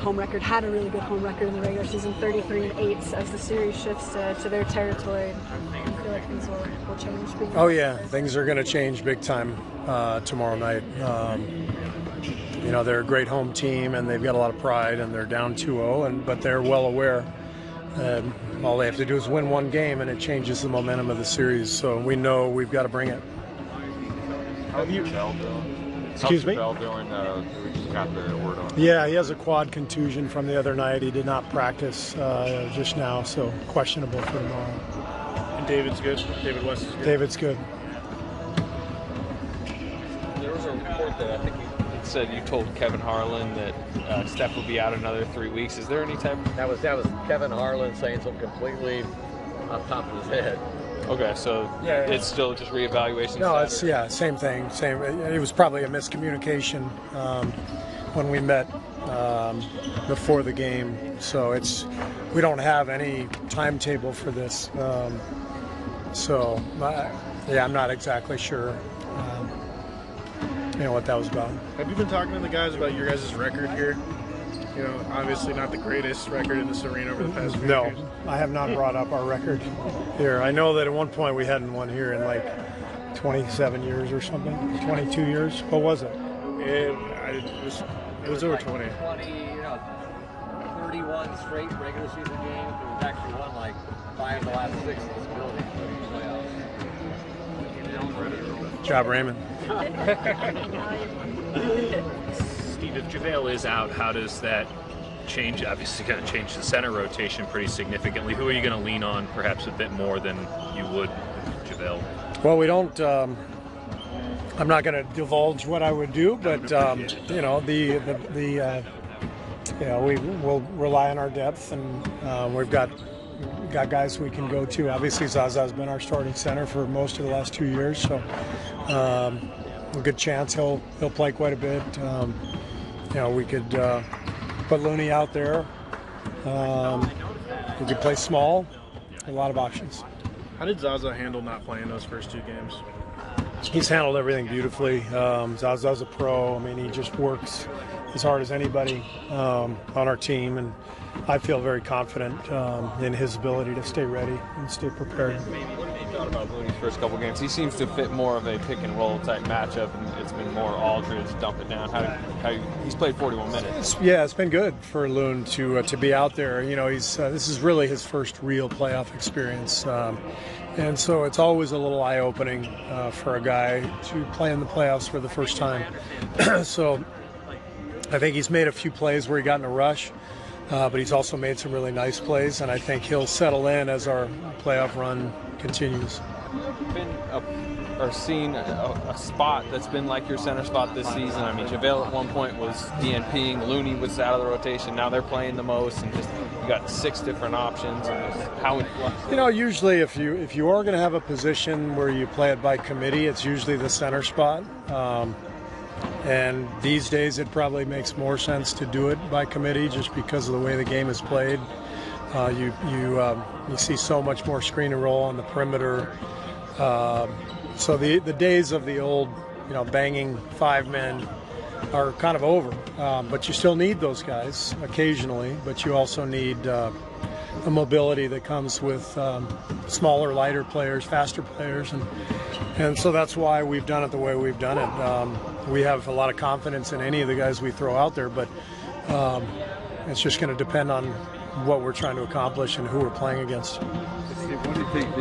home record, had a really good home record in the regular season, 33-8. As the series shifts to their territory, I feel like things will change. Oh yeah, things are going to change big time tomorrow night. You know, they're a great home team and they've got a lot of pride, and they're down 2-0, but they're well aware all they have to do is win one game and it changes the momentum of the series. So we know we've got to bring it. How's Javale doing? Excuse me? How's Javale doing? We just got the word on. Yeah, he has a quad contusion from the other night. He did not practice just now, so questionable for tomorrow. And David's good? David West is good? David's good. There was a report that I think you said you told Kevin Harlan that Steph would be out another 3 weeks. Is there any type? That was Kevin Harlan saying something completely off top of his head. Okay, so yeah. It's still just reevaluation. No, it's same thing. Same. It was probably a miscommunication when we met before the game. So we don't have any timetable for this. I'm not exactly sure. You know what that was about. Have you been talking to the guys about your guys' record here? You know, obviously not the greatest record in this arena over the past few years. No, I have not brought up our record here. I know that at one point we hadn't won here in like 27 years or something, 22 years. What was it? It was over 20. 31 straight regular season games. We've actually won like 5 of the last 6 in this building. Good job, Raymond. Steve, if JaVale is out, how does that change? Obviously, going to change the center rotation pretty significantly. Who are you going to lean on, perhaps a bit more than you would with JaVale? Well, we don't. I'm not going to divulge what I would do, but you know, you know, we will rely on our depth, and we've got guys we can go to. Obviously, Zaza's been our starting center for most of the last 2 years, so a good chance he'll play quite a bit. You know, we could put Looney out there. We could play small. A lot of options. How did Zaza handle not playing those first 2 games? He's handled everything beautifully. Zaza's a pro. I mean, he just works as hard as anybody on our team, and I feel very confident in his ability to stay ready and stay prepared. What have you thought about Looney's first couple games? He seems to fit more of a pick and roll type matchup, and it's been more Aldridge, dump it down. He's played 41 minutes. It's been good for Loon to be out there. You know, this is really his first real playoff experience, and so it's always a little eye-opening for a guy to play in the playoffs for the first time. So I think he's made a few plays where he got in a rush. But he's also made some really nice plays, and I think he'll settle in as our playoff run continues. Seen a spot that's been like your center spot this season? I mean, JaVale at one point was DNPing, Looney was out of the rotation, now they're playing the most, and just you got 6 different options. And how in flux? You know, usually if you are going to have a position where you play it by committee, it's usually the center spot. And these days it probably makes more sense to do it by committee just because of the way the game is played. You see so much more screen and roll on the perimeter. So the days of the old, you know, banging 5 men are kind of over. But you still need those guys occasionally, but you also need the mobility that comes with smaller, lighter players, faster players, and so that's why we've done it the way we've done it. We have a lot of confidence in any of the guys we throw out there, but it's just going to depend on what we're trying to accomplish and who we're playing against. Steve, what do you think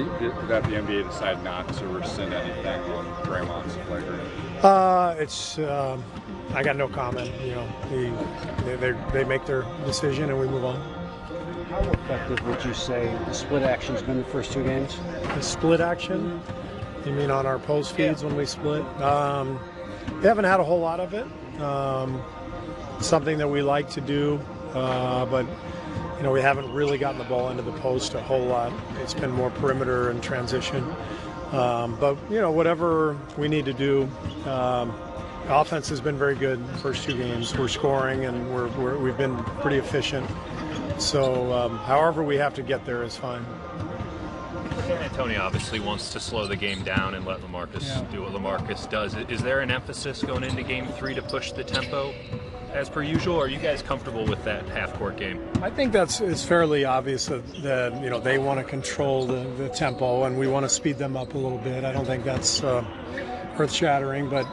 that the NBA decided not to rescind anything on Draymond's flagrant? I got no comment. You know, they make their decision and we move on. How effective would you say the split action's been the first 2 games? The split action? You mean on our post feeds when we split? We haven't had a whole lot of it. Something that we like to do, but you know, we haven't really gotten the ball into the post a whole lot. It's been more perimeter and transition. But you know, whatever we need to do. Offense has been very good the first 2 games. We're scoring and we've been pretty efficient. So however we have to get there is fine. San Antonio obviously wants to slow the game down and let LaMarcus do what LaMarcus does. Is there an emphasis going into Game 3 to push the tempo? as per usual? Or are you guys comfortable with that half-court game? I think it's fairly obvious that you know, they want to control the tempo, and we want to speed them up a little bit. I don't think that's earth-shattering, but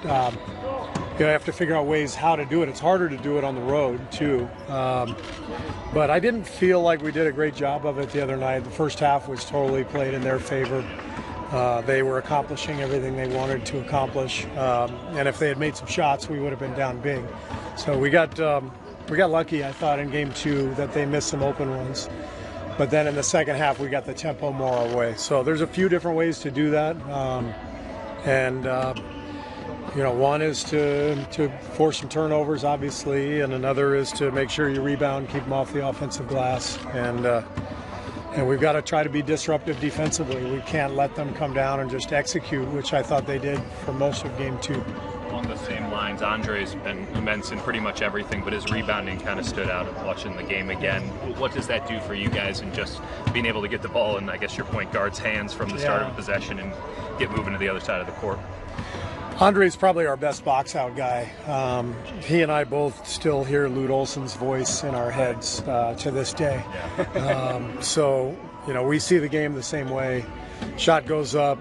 you have to figure out ways how to do it. It's harder to do it on the road too. But I didn't feel like we did a great job of it the other night. The first half was totally played in their favor. They were accomplishing everything they wanted to accomplish, and if they had made some shots, we would have been down big. So we got lucky, I thought, in game 2 that they missed some open ones. But then in the second half, we got the tempo more our way. So there's a few different ways to do that, you know, one is to force some turnovers, obviously, and another is to make sure you rebound, keep them off the offensive glass, and we've got to try to be disruptive defensively. We can't let them come down and just execute, which I thought they did for most of game 2. On the same lines, Andre's been immense in pretty much everything, but his rebounding kind of stood out watching the game again. What does that do for you guys in just being able to get the ball in, I guess, your point guard's hands from the start of possession and get moving to the other side of the court? Andre's probably our best box-out guy. He and I both still hear Lute Olson's voice in our heads to this day. So, you know, we see the game the same way. Shot goes up,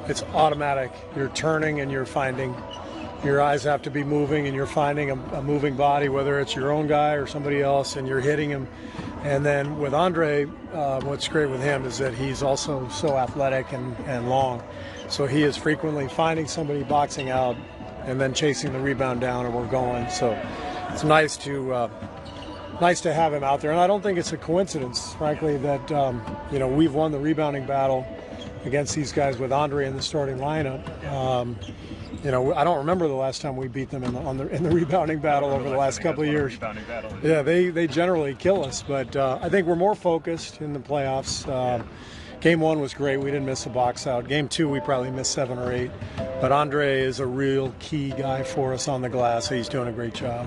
it's automatic. You're turning and you're finding. Your eyes have to be moving and you're finding a moving body, whether it's your own guy or somebody else, and you're hitting him. And then with Andre, what's great with him is that he's also so athletic and long. So he is frequently finding somebody, boxing out, and then chasing the rebound down, and we're going. So it's nice to have him out there. And I don't think it's a coincidence, frankly, that you know, we've won the rebounding battle against these guys with Andre in the starting lineup. You know, I don't remember the last time we beat them in the rebounding battle over the last couple of years. Yeah, they generally kill us, but I think we're more focused in the playoffs. Game 1 was great. We didn't miss a box out. Game 2, we probably missed 7 or 8. But Andre is a real key guy for us on the glass. He's doing a great job.